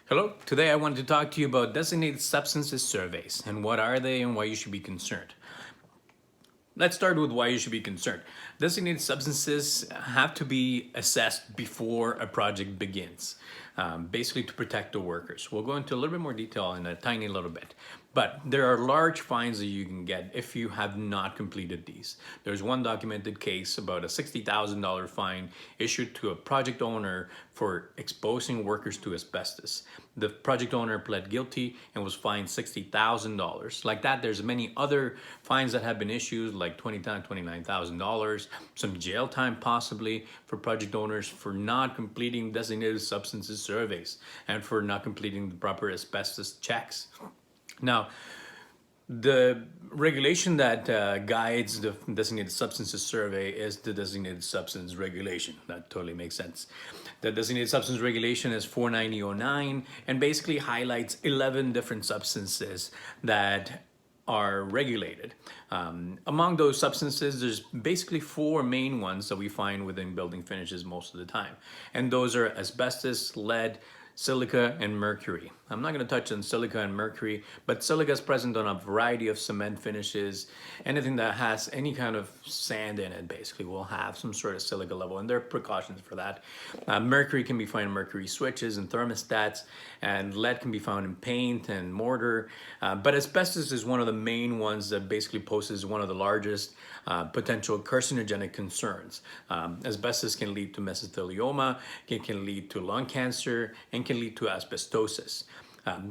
Hello, today I wanted to talk to you about designated substances surveys and what are they and why you should be concerned. Let's start with why you should be concerned. Designated substances have to be assessed before a project begins, basically to protect the workers. We'll go into a little bit more detail in a tiny little bit, but there are large fines that you can get if you have not completed these. There's one documented case about a $60,000 fine issued to a project owner for exposing workers to asbestos. The project owner pled guilty and was fined $60,000. Like that, there's many other fines that have been issued, like $29,000, some jail time possibly for project owners for not completing designated substances surveys and for not completing the proper asbestos checks. Now, the regulation that guides the designated substances survey is the designated substance regulation. That totally makes sense. The designated substance regulation is 49009 and basically highlights 11 different substances that are regulated. Among those substances, there's basically four main ones that we find within building finishes most of the time. And those are asbestos, lead, silica, and mercury. I'm not going to touch on silica and mercury, but silica is present on a variety of cement finishes. Anything that has any kind of sand in it basically will have some sort of silica level, and there are precautions for that. Mercury can be found in mercury switches and thermostats, and lead can be found in paint and mortar. But asbestos is one of the main ones that basically poses one of the largest potential carcinogenic concerns. Asbestos can lead to mesothelioma, it can lead to lung cancer, and can lead to asbestosis.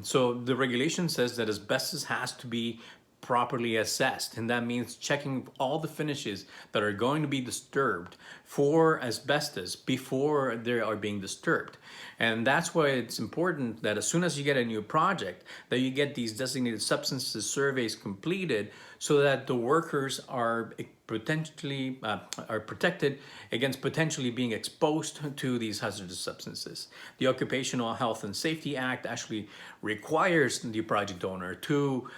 So the regulation says that asbestos has to be properly assessed, and that means checking all the finishes that are going to be disturbed for asbestos before they are being disturbed. And that's why it's important that as soon as you get a new project, that you get these designated substances surveys completed so that the workers are potentially are protected against potentially being exposed to these hazardous substances. The Occupational Health and Safety Act actually requires the project owner to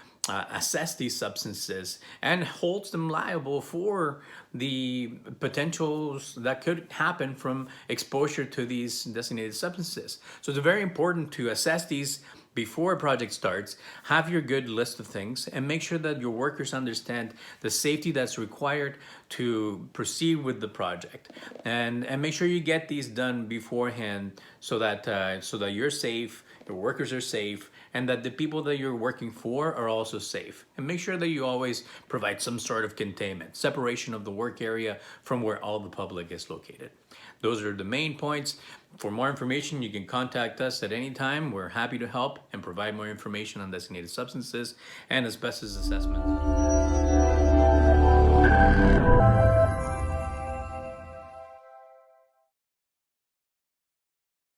assess these substances and holds them liable for the potentials that could happen from exposure to these designated substances. So it's very important to assess these before a project starts, have your good list of things, and make sure that your workers understand the safety that's required to proceed with the project. And make sure you get these done beforehand so that you're safe, your workers are safe, and that the people that you're working for are also safe. And make sure that you always provide some sort of containment, separation of the work area from where all the public is located. Those are the main points. For more information, you can contact us at any time. We're happy to help and provide more information on designated substances and asbestos assessment.